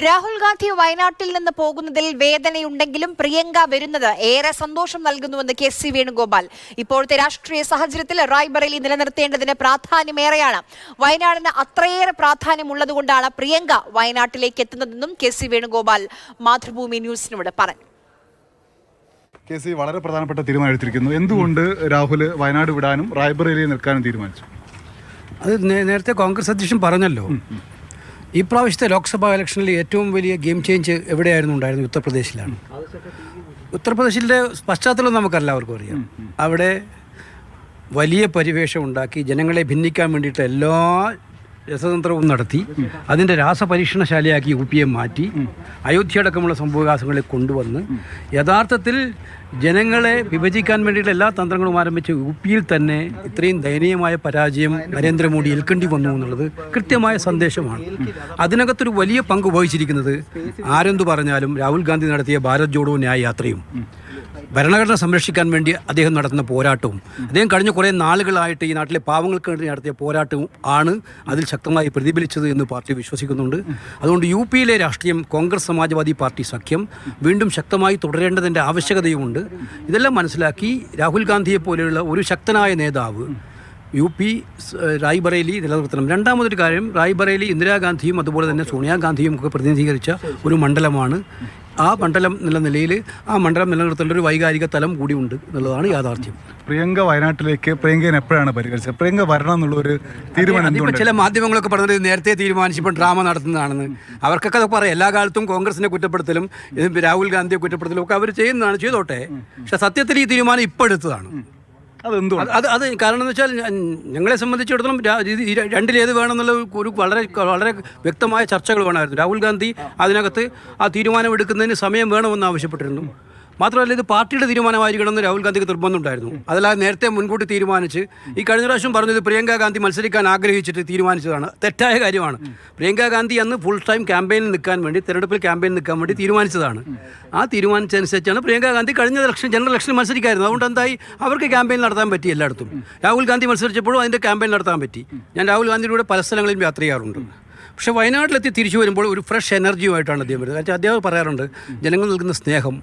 രാഹുൽ ഗാന്ധി വയനാട്ടിൽ നിന്ന് പോകുന്നതിൽ വേദനയുണ്ടെങ്കിലും പ്രിയങ്ക വരുന്നത് ഏറെ സന്തോഷം നൽകുന്നുവെന്ന് കെ.സി. വേണുഗോപാൽ. ഇപ്പോഴത്തെ രാഷ്ട്രീയ സാഹചര്യത്തിൽ റായ്ബറേലി നിലനിർത്തേണ്ടതിന് പ്രാധാന്യമേറെയാണ്. വയനാടിന് അത്രയേറെ പ്രാധാന്യമുള്ളതുകൊണ്ടാണ് പ്രിയങ്ക വയനാട്ടിലേക്ക് എത്തുന്നതെന്നും കെ.സി. വേണുഗോപാൽ മാതൃഭൂമി ന്യൂസിനോട് പറഞ്ഞു. കെ.സി. വളരെ പ്രധാനപ്പെട്ട തീരുമാനം എടുത്തിരിക്കുന്നു. എന്തുകൊണ്ട് രാഹുൽ വയനാട് വിടാനും റായ്ബറേലിയിൽ നിൽക്കാനും തീരുമാനിച്ചു? അത് നേരത്തെ കോൺഗ്രസ് അധ്യക്ഷൻ പറഞ്ഞല്ലോ. ഈ പ്രാവശ്യത്തെ ലോക്സഭാ ഇലക്ഷനിൽ ഏറ്റവും വലിയ ഗെയിം ചേഞ്ച് എവിടെയായിരുന്നു ഉണ്ടായിരുന്നത്? ഉത്തർപ്രദേശിലാണ്. ഉത്തർപ്രദേശിലെ പശ്ചാത്തലം നമുക്കെല്ലാവർക്കും അറിയാം. അവിടെ വലിയ പരിവേഷം ഉണ്ടാക്കി ജനങ്ങളെ ഭിന്നിക്കാൻ വേണ്ടിയിട്ട് എല്ലാ രസതന്ത്രവും നടത്തി അതിൻ്റെ രാസപരീക്ഷണശാലയാക്കി UP-യെ മാറ്റി അയോധ്യയടക്കമുള്ള സംഭവവികാസങ്ങളെ കൊണ്ടുവന്ന് യഥാർത്ഥത്തിൽ ജനങ്ങളെ വിഭജിക്കാൻ വേണ്ടിയിട്ട് എല്ലാ തന്ത്രങ്ങളും ആരംഭിച്ച് UP-യിൽ തന്നെ ഇത്രയും ദയനീയമായ പരാജയം നരേന്ദ്രമോദി ഏൽക്കേണ്ടി വന്നു എന്നുള്ളത് കൃത്യമായ സന്ദേശമാണ്. അതിനകത്തൊരു വലിയ പങ്ക് വഹിച്ചിരിക്കുന്നത് ആരെന്തു പറഞ്ഞാലും രാഹുൽ ഗാന്ധി നടത്തിയ ഭാരത് ജോഡോ ന്യായ യാത്രയും ഭരണഘടന സംരക്ഷിക്കാൻ വേണ്ടി അദ്ദേഹം നടത്തുന്ന പോരാട്ടവും അദ്ദേഹം കഴിഞ്ഞ കുറേ നാളുകളായിട്ട് ഈ നാട്ടിലെ പാവങ്ങൾക്ക് വേണ്ടി നടത്തിയ പോരാട്ടവും ആണ് അതിൽ ശക്തമായി പ്രതിഫലിച്ചത് എന്ന് പാർട്ടി വിശ്വസിക്കുന്നുണ്ട്. അതുകൊണ്ട് UP-യിലെ രാഷ്ട്രീയം കോൺഗ്രസ് സമാജ്വാദി പാർട്ടി സഖ്യം വീണ്ടും ശക്തമായി തുടരേണ്ടതിൻ്റെ ആവശ്യകതയുമുണ്ട്. ഇതെല്ലാം മനസ്സിലാക്കി രാഹുൽ ഗാന്ധിയെ പോലെയുള്ള ഒരു ശക്തനായ നേതാവ് UP റായ്ബറേലി നിലനിർത്തണം. രണ്ടാമതൊരു കാര്യം, റായ്ബറേലി ഇന്ദിരാഗാന്ധിയും അതുപോലെ തന്നെ സോണിയാഗാന്ധിയും ഒക്കെ പ്രതിനിധീകരിച്ച ഒരു മണ്ഡലമാണ്. ആ മണ്ഡലം എന്നുള്ള നിലയിൽ ആ മണ്ഡലം നിലനിർത്തേണ്ട ഒരു വൈകാരിക തലം കൂടി ഉണ്ട് എന്നുള്ളതാണ് യാഥാർത്ഥ്യം. പ്രിയങ്ക വയനാട്ടിലേക്ക് പ്രിയങ്കയെ എപ്പോഴാണ് പരിഗണിച്ചത്? പ്രിയങ്ക വരണം എന്നുള്ളൊരു തീരുമാനം ചില മാധ്യമങ്ങളൊക്കെ പറഞ്ഞത് നേരത്തെ തീരുമാനിച്ചപ്പോൾ ഡ്രാമ നടത്തുന്നതാണെന്ന്. അവർക്കൊക്കെ അത് പറയാം. എല്ലാ കാലത്തും കോൺഗ്രസിനെ കുറ്റപ്പെടുത്തലും രാഹുൽ ഗാന്ധിയെ കുറ്റപ്പെടുത്തലും ഒക്കെ അവർ ചെയ്യുന്നതാണ്, ചെയ്തോട്ടെ. പക്ഷെ സത്യത്തിൽ ഈ തീരുമാനം ഇപ്പോൾ എടുത്തതാണ്. അത് കാരണം എന്ന് വെച്ചാൽ ഞങ്ങളെ സംബന്ധിച്ചിടത്തോളം രണ്ടിലേത് വേണമെന്നുള്ള ഒരു വളരെ വളരെ വ്യക്തമായ ചർച്ചകൾ വേണമായിരുന്നു. രാഹുൽ ഗാന്ധി അതിനകത്ത് ആ തീരുമാനമെടുക്കുന്നതിന് സമയം വേണമെന്ന് ആവശ്യപ്പെട്ടിരുന്നു. മാത്രമല്ല, ഇത് പാർട്ടിയുടെ തീരുമാനമായിരിക്കണമെന്ന് രാഹുൽ ഗാന്ധിക്ക് നിർബന്ധമുണ്ടായിരുന്നു. അതല്ലാതെ നേരത്തെ മുൻകൂട്ടി തീരുമാനിച്ച് ഈ കഴിഞ്ഞ പ്രാവശ്യം പറഞ്ഞത് പ്രിയങ്ക ഗാന്ധി മത്സരിക്കാൻ ആഗ്രഹിച്ചിട്ട് തീരുമാനിച്ചതാണ്. തെറ്റായ കാര്യമാണ്. പ്രിയങ്ക ഗാന്ധി അന്ന് ഫുൾ ടൈം ക്യാമ്പയിനിൽ നിൽക്കാൻ വേണ്ടി, തെരഞ്ഞെടുപ്പിൽ ക്യാമ്പയിനിൽ നിൽക്കാൻ വേണ്ടി തീരുമാനിച്ചതാണ്. ആ തീരുമാനിച്ചനുസരിച്ചാണ് പ്രിയങ്ക ഗാന്ധി കഴിഞ്ഞ ജനറൽ ഇലക്ഷനിൽ മത്സരിക്കായിരുന്നു. അതുകൊണ്ട് എന്തായി, അവർക്ക് ക്യാമ്പയിൻ നടത്താൻ പറ്റി എല്ലായിടത്തും. രാഹുൽ ഗാന്ധി മത്സരിച്ചപ്പോഴും അതിൻ്റെ ക്യാമ്പയിൻ നടത്താൻ പറ്റി. ഞാൻ രാഹുൽ ഗാന്ധിയുടെ പല സ്ഥലങ്ങളിലും യാത്ര ചെയ്യാറുണ്ട്. പക്ഷേ വയനാട്ടിലെത്തി തിരിച്ചു വരുമ്പോൾ ഒരു ഫ്രഷ് എനർജിയുമായിട്ടാണ് അദ്ദേഹം വരുന്നത്. കാരണം അദ്ദേഹം പറയാറുണ്ട്, ജനങ്ങൾ നൽകുന്ന സ്നേഹം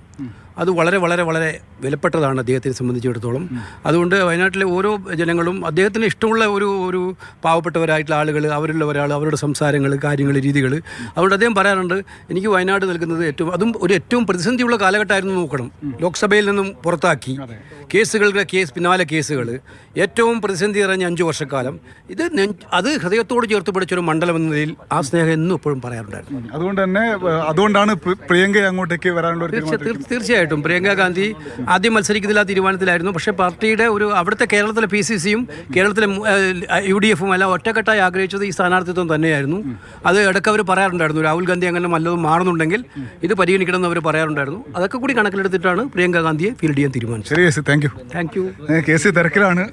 അത് വളരെ വളരെ വളരെ വിലപ്പെട്ടതാണ് അദ്ദേഹത്തെ സംബന്ധിച്ചിടത്തോളം. അതുകൊണ്ട് വയനാട്ടിലെ ഓരോ ജനങ്ങളും അദ്ദേഹത്തിന് ഇഷ്ടമുള്ള ഒരു പാവപ്പെട്ടവരായിട്ടുള്ള ആളുകൾ, അവരുള്ള ഒരാൾ, അവരുടെ സംസാരങ്ങൾ, കാര്യങ്ങൾ, രീതികൾ. അതുകൊണ്ട് അദ്ദേഹം പറയാറുണ്ട്, എനിക്ക് വയനാട് നൽകുന്നത് ഏറ്റവും പ്രതിസന്ധിയുള്ള കാലഘട്ടമായിരുന്നു. നോക്കണം, ലോക്സഭയിൽ നിന്നും പുറത്താക്കി, പിന്നാലെ കേസുകൾ, ഏറ്റവും പ്രതിസന്ധി നിറഞ്ഞ 5 വർഷക്കാലം. അത് ഹൃദയത്തോട് ചേർത്ത് പിടിച്ചൊരു മണ്ഡലം എന്ന നിലയിൽ ആ സ്നേഹം എന്നും എപ്പോഴും പറയാറുണ്ടായിരുന്നു. അതുകൊണ്ടാണ് പ്രിയങ്ക അങ്ങോട്ടേക്ക് വരാനുള്ള തീർച്ചയായിട്ടും പ്രിയങ്ക ഗാന്ധി ആദ്യം മത്സരിക്കുന്നതിൽ ആ തീരുമാനത്തിലായിരുന്നു. പക്ഷേ പാർട്ടിയുടെ അവിടുത്തെ കേരളത്തിലെ PCC-യും കേരളത്തിലെ UDF-ഉം എല്ലാം ഒറ്റക്കെട്ടായി ആഗ്രഹിച്ചത് ഈ സ്ഥാനാർത്ഥിത്വം തന്നെയായിരുന്നു. അത് ഇടയ്ക്ക് അവർ പറയാറുണ്ടായിരുന്നു, രാഹുൽ ഗാന്ധി അങ്ങനെ വല്ലതും മാറുന്നുണ്ടെങ്കിൽ ഇത് പരിഗണിക്കണമെന്ന് അവർ പറയാറുണ്ടായിരുന്നു. അതൊക്കെ കൂടി കണക്കിലെടുത്തിട്ടാണ് പ്രിയങ്ക ഗാന്ധിയെ ഫീൽഡ് ചെയ്യാൻ തീരുമാനിച്ചത്. Thank you. കെ.സി. തിരക്കിലാണ്.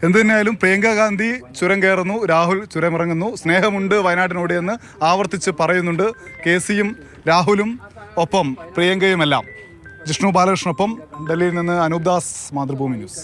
എന്തു തന്നെയായാലും പ്രിയങ്ക ഗാന്ധി ചുരം കയറുന്നു, രാഹുൽ ചുരമിറങ്ങുന്നു. സ്നേഹമുണ്ട് വയനാട്ടിനോട് എന്ന് ആവർത്തിച്ച് പറയുന്നുണ്ട് കെ.സിയും രാഹുലും, ഒപ്പം പ്രിയങ്കയുമെല്ലാം. ജിഷ്ണു ബാലകൃഷ്ണനൊപ്പം ഡൽഹിയിൽ നിന്ന് അനൂപ് ദാസ്, മാതൃഭൂമി ന്യൂസ്.